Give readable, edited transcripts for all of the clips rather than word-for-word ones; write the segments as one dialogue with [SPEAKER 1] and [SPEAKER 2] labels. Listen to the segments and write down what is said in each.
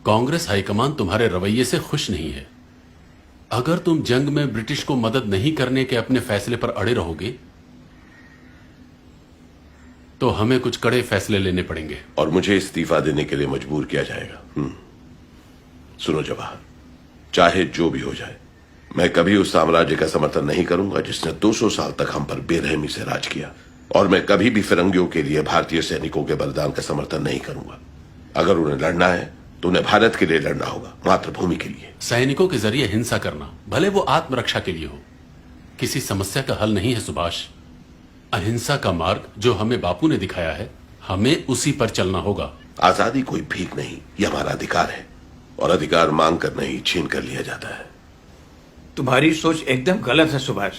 [SPEAKER 1] Congress high command तुम्हारे रवैये से खुश नहीं है। अगर तुम जंग में ब्रिटिश को मदद नहीं करने के अपने फैसले पर अड़े रहोगे तो हमें कुछ कड़े फैसले लेने पड़ेंगे
[SPEAKER 2] और मुझे इस्तीफा देने के लिए मजबूर किया जाएगा। सुनो जवाहर, चाहे जो भी हो जाए, मैं कभी उस साम्राज्य का समर्थन नहीं करूंगा जिसने 200 साल तक हम पर बेरहमी से राज किया, और मैं कभी भी फिरंगियों के लिए भारतीय सैनिकों के बलिदान का समर्थन नहीं करूंगा। अगर उन्हें लड़ना है तो उन्हें भारत के लिए लड़ना होगा, मातृभूमि के लिए।
[SPEAKER 1] सैनिकों के जरिए हिंसा करना, भले वो आत्मरक्षा के लिए हो, किसी समस्या का हल नहीं है सुभाष। अहिंसा का मार्ग जो हमें बापू ने दिखाया है, हमें उसी पर चलना होगा।
[SPEAKER 2] आजादी कोई भीख नहीं, यह हमारा अधिकार है, और अधिकार मांग कर नहीं, छीन कर लिया जाता है।
[SPEAKER 3] तुम्हारी सोच एकदम गलत है सुभाष।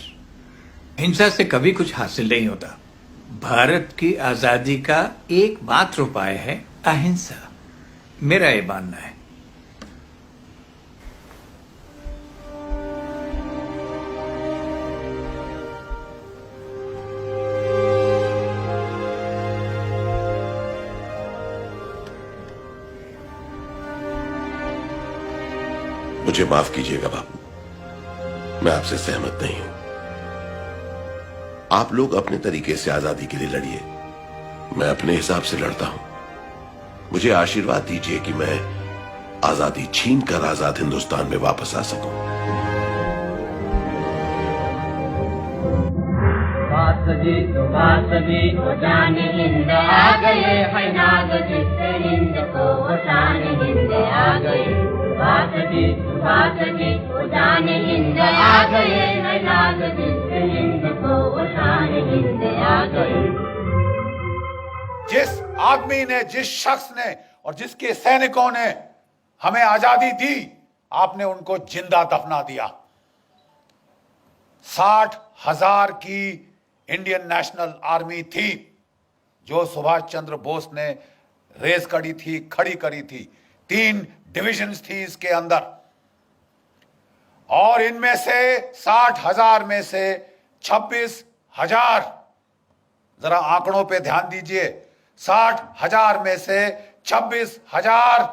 [SPEAKER 3] हिंसा से कभी कुछ हासिल नहीं होता। भारत की आजादी का एकमात्र उपाय है अहिंसा, मेरा ये मानना है।
[SPEAKER 2] मुझे माफ कीजिएगा बापू, मैं आपसे सहमत नहीं हूं। आप लोग अपने तरीके से आजादी के लिए लड़िए, मैं अपने हिसाब से लड़ता हूं। मुझे आशीर्वाद दीजिए कि मैं आजादी छीन कर आजाद हिंदुस्तान में वापस आ सकूं।
[SPEAKER 4] वो जाने हिंद आ गए है नाग जिससे हिंद को वो शान हिंद आ गए। वो जाने हिंद आ गए है नाग जिससे हिंद को वो शान हिंद आ गए।
[SPEAKER 5] जिस आदमी ने, जिस शख्स ने और जिसके सैनिकों ने हमें आजादी दी, आपने उनको जिंदा दफना दिया। 60,000 की इंडियन नेशनल आर्मी थी जो सुभाष चंद्र बोस ने रेस करी थी, खड़ी करी थी। 3 डिविजन्स थी इसके अंदर, और इनमें से 60,000 में से 26,000, जरा आंकड़ों पे ध्यान दीजिए, 60,000 में से 26,000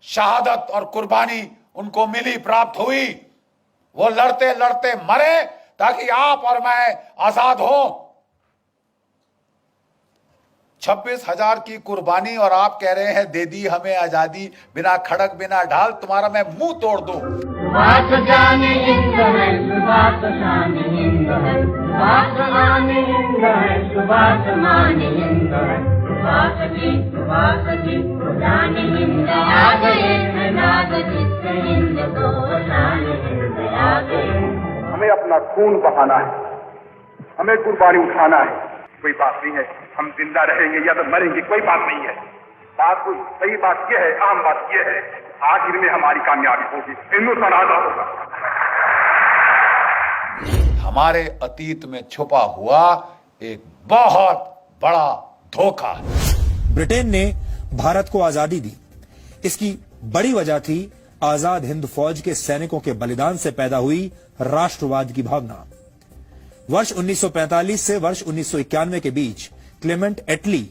[SPEAKER 5] शहादत और कुर्बानी उनको मिली, प्राप्त हुई। वो लड़ते लड़ते मरे ताकि आप और मैं आजाद हो। 26,000 की कुर्बानी, और आप कह रहे हैं दे दी हमें आजादी, बिना खड़क बिना ढाल। तुम्हारा मैं मुंह तोड़ दूं।
[SPEAKER 4] सुभाष जाने हिंद है, सुभाष शान हिंद है, सुभाष मान हिंद है, सुभाष मान हिंद है। सुभाष जी वो जाने हिंद आ गए है नाग जिससे हिंद को शान हिंद आ गए।
[SPEAKER 6] हमें अपना खून बहाना है, हमें कुर्बानी उठाना है। कोई बात नहीं है, हम जिंदा रहेंगे या तो मरेंगे, कोई बात नहीं है। सही बात यह है, अहम बात यह है, आखिर में हमारी कामयाबी होगी, हिंदुस्तान आजाद होगा।
[SPEAKER 5] हमारे अतीत में छुपा हुआ एक बहुत बड़ा धोखा है।
[SPEAKER 7] ब्रिटेन ने भारत को आजादी दी, इसकी बड़ी वजह थी आजाद हिंद फौज के सैनिकों के बलिदान से पैदा हुई राष्ट्रवाद की भावना। वर्ष 1945 से वर्ष 1991 के बीच क्लेमेंट एटली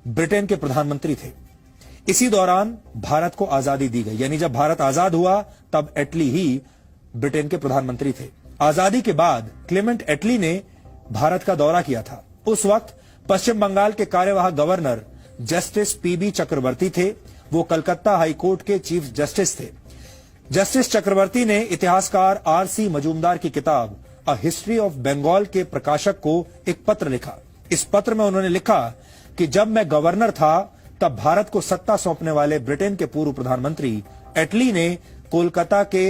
[SPEAKER 7] ब्रिटेन के प्रधानमंत्री थे। इसी दौरान भारत को आजादी दी गई, यानी जब भारत आजाद हुआ तब एटली ही ब्रिटेन के प्रधानमंत्री थे। आजादी के बाद क्लेमेंट एटली ने भारत का दौरा किया था। उस वक्त पश्चिम बंगाल के कार्यवाहक गवर्नर जस्टिस पीबी चक्रवर्ती थे। वो कलकत्ता हाईकोर्ट के चीफ जस्टिस थे। जस्टिस चक्रवर्ती ने इतिहासकार आरसी मजूमदार की किताब अ हिस्ट्री ऑफ बंगाल के प्रकाशक को एक पत्र लिखा। इस पत्र में उन्होंने लिखा कि जब मैं गवर्नर था तब भारत को सत्ता सौंपने वाले ब्रिटेन के पूर्व प्रधानमंत्री एटली ने कोलकाता के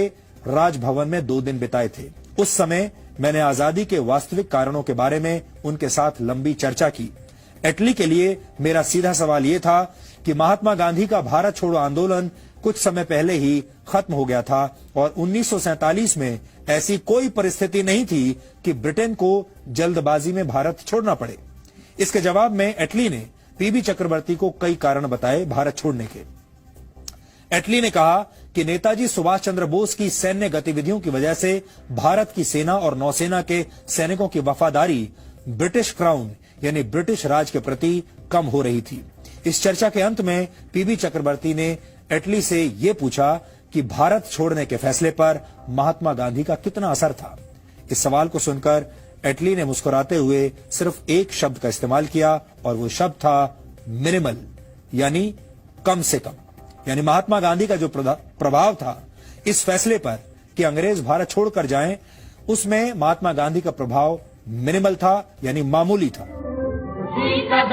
[SPEAKER 7] राजभवन में 2 दिन बिताए थे। उस समय मैंने आजादी के वास्तविक कारणों के बारे में उनके साथ लंबी चर्चा की। एटली के लिए मेरा सीधा सवाल यह था कि महात्मा गांधी का भारत छोड़ो आंदोलन कुछ समय पहले ही खत्म हो गया था और 1947 में ऐसी कोई परिस्थिति नहीं थी कि ब्रिटेन को जल्दबाजी में भारत छोड़ना पड़े। इसके जवाब में एटली ने पीबी चक्रवर्ती को कई कारण बताए भारत छोड़ने के। एटली ने कहा कि नेताजी सुभाष चंद्र बोस की सैन्य गतिविधियों की वजह से भारत की सेना और नौसेना के सैनिकों की वफादारी ब्रिटिश क्राउन यानी ब्रिटिश राज के प्रति कम हो रही थी। इस चर्चा के अंत में पीबी चक्रवर्ती ने एटली से यह पूछा कि भारत छोड़ने के फैसले पर महात्मा गांधी का कितना असर था। इस सवाल को सुनकर एटली ने मुस्कुराते हुए सिर्फ एक शब्द का इस्तेमाल किया और वो शब्द था मिनिमल, यानी कम से कम। यानी महात्मा गांधी का जो प्रभाव था इस फैसले पर कि अंग्रेज भारत छोड़कर जाएं, उसमें महात्मा गांधी का प्रभाव मिनिमल था, यानी मामूली था।
[SPEAKER 4] खुशी का